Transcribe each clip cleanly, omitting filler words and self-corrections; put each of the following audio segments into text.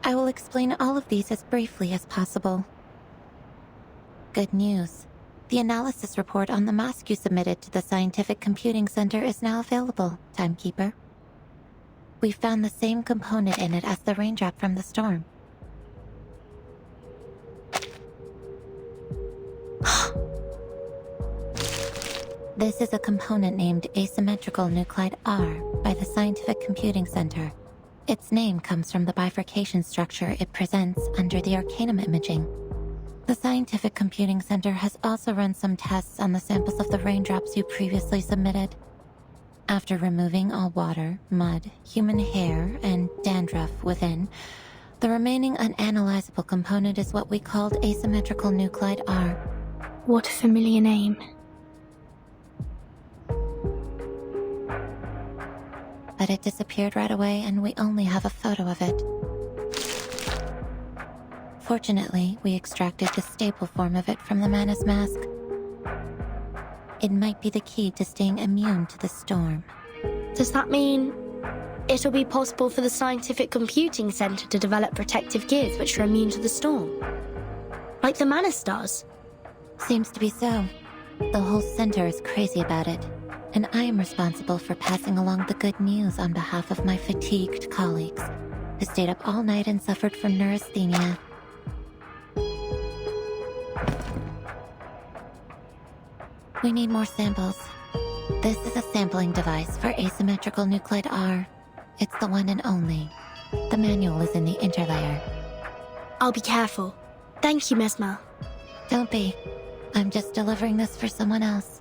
I will explain all of these as briefly as possible. Good news. The analysis report on the mask you submitted to the Scientific Computing Center is now available, Timekeeper. We found the same component in it as the raindrop from the storm. This is a component named asymmetrical nuclide R by the Scientific Computing Center. Its name comes from the bifurcation structure it presents under the Arcanum imaging. The Scientific Computing Center has also run some tests on the samples of the raindrops you previously submitted. After removing all water, mud, human hair, and dandruff within, the remaining unanalyzable component is what we called asymmetrical nuclide R. What a familiar name. But it disappeared right away and we only have a photo of it. Fortunately, we extracted the stable form of it from the Manus mask. It might be the key to staying immune to the storm. Does that mean it'll be possible for the Scientific Computing Center to develop protective gears which are immune to the storm? Like the Manus does? Seems to be so. The whole center is crazy about it, and I am responsible for passing along the good news on behalf of my fatigued colleagues, who stayed up all night and suffered from neurasthenia. We need more samples. This is a sampling device for asymmetrical nuclide R. It's the one and only. The manual is in the interlayer. I'll be careful. Thank you, Mesmer. Don't be. I'm just delivering this for someone else.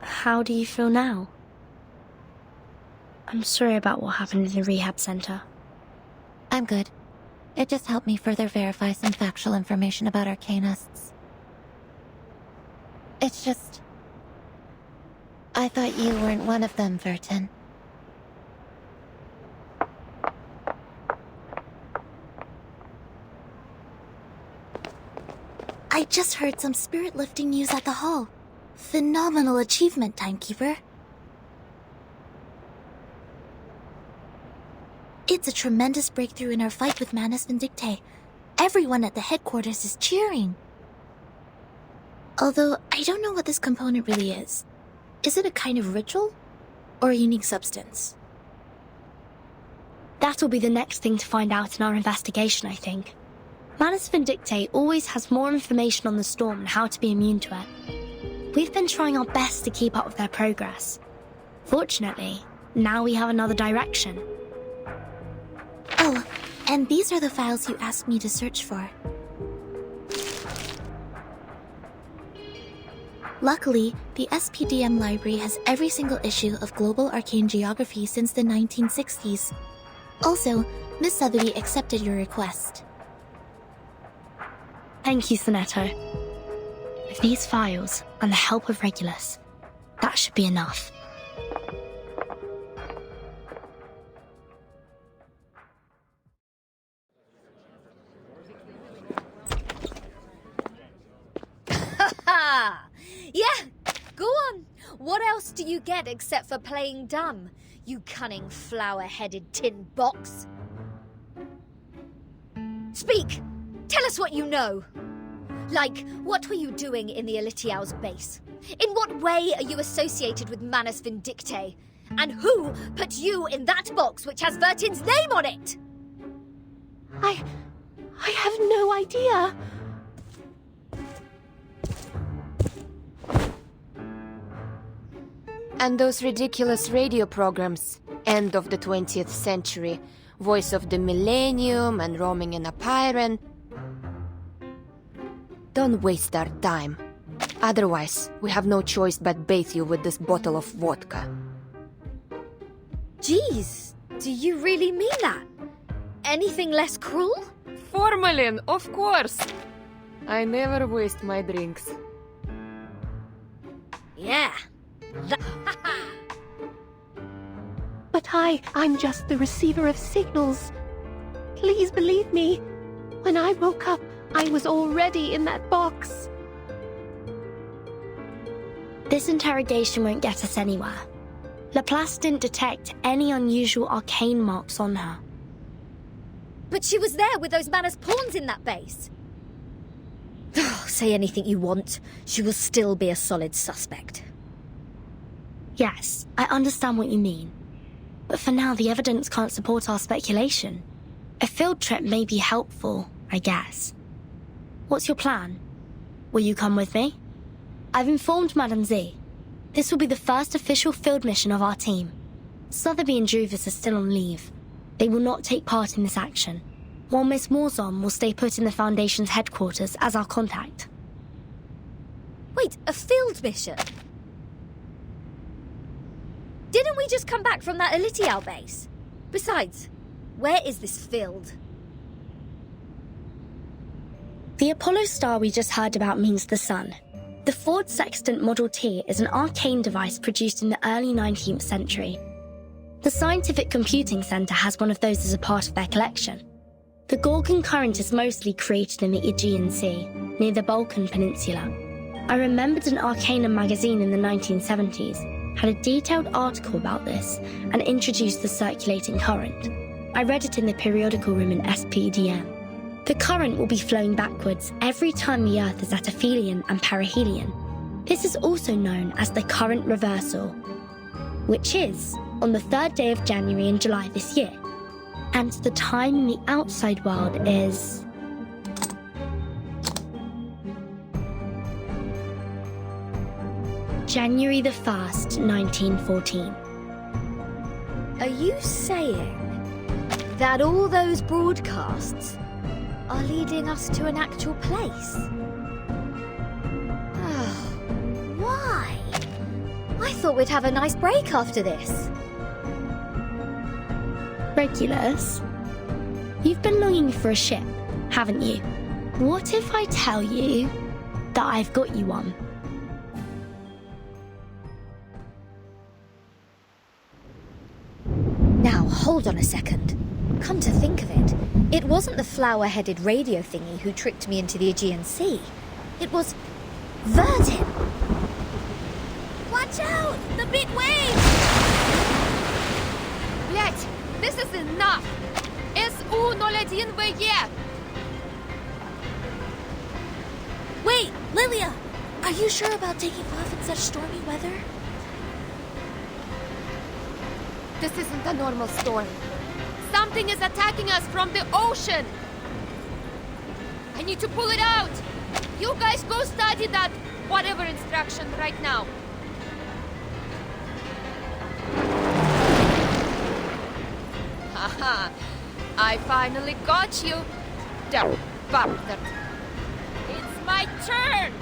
How do you feel now? I'm sorry about what happened in the rehab center. I'm good. It just helped me further verify some factual information about Arcanists. It's just... I thought you weren't one of them, Vertin. I just heard some spirit-lifting news at the hall. Phenomenal achievement, Timekeeper. It's a tremendous breakthrough in our fight with Manus Vindictae. Everyone at the headquarters is cheering. Although, I don't know what this component really is. Is it a kind of ritual? Or a unique substance? That'll be the next thing to find out in our investigation, I think. Manus Vindictae always has more information on the storm and how to be immune to it. We've been trying our best to keep up with their progress. Fortunately, now we have another direction. Oh, and these are the files you asked me to search for. Luckily, the SPDM library has every single issue of Global Arcane Geography since the 1960s. Also, Miss Sotheby accepted your request. Thank you, Sonetto. With these files and the help of Regulus, that should be enough. Yeah, go on. What else do you get except for playing dumb, you cunning flower-headed tin box? Speak! Tell us what you know. Like, what were you doing in the Elitiao's base? In what way are you associated with Manus Vindictae? And who put you in that box which has Vertin's name on it? I have no idea. And those ridiculous radio programs, end of the 20th century, Voice of the Millennium and Roaming in a Pyren. Don't waste our time. Otherwise, we have no choice but bathe you with this bottle of vodka. Jeez, do you really mean that? Anything less cruel? Formalin, of course! I never waste my drinks. Yeah. But I'm just the receiver of signals. Please believe me. When I woke up, I was already in that box. This interrogation won't get us anywhere. Laplace didn't detect any unusual arcane marks on her. But she was there with those Manus pawns in that base. Say anything you want, she will still be a solid suspect. Yes, I understand what you mean. But for now, the evidence can't support our speculation. A field trip may be helpful, I guess. What's your plan? Will you come with me? I've informed Madame Z. This will be the first official field mission of our team. Sotheby and Druvis are still on leave. They will not take part in this action, while Miss Morzon will stay put in the Foundation's headquarters as our contact. Wait, a field mission? Didn't we just come back from that Elitial base? Besides, where is this field? The Apollo star we just heard about means the sun. The Ford Sextant Model T is an arcane device produced in the early 19th century. The Scientific Computing Center has one of those as a part of their collection. The Gorgon current is mostly created in the Aegean Sea, near the Balkan Peninsula. I remembered an Arcanum magazine in the 1970s had a detailed article about this and introduced the circulating current. I read it in the periodical room in SPDM. The current will be flowing backwards every time the Earth is at aphelion and perihelion. This is also known as the current reversal, which is on the 3rd day of January and July this year. And the time in the outside world is... January the 1st, 1914. Are you saying that all those broadcasts are leading us to an actual place? Oh, why? I thought we'd have a nice break after this. Regulus, you've been longing for a ship, haven't you? What if I tell you that I've got you one? Now, hold on a second. Come to think of it, it wasn't the flower-headed radio thingy who tricked me into the Aegean Sea. It was Verdin. Watch out! The big waves! Блять, this is enough! SU-01VE! Wait, Lilia! Are you sure about taking off in such stormy weather? This isn't a normal storm. Something is attacking us from the ocean! I need to pull it out! You guys go study that whatever instruction right now. Haha, I finally got you, damn bastard. It's my turn!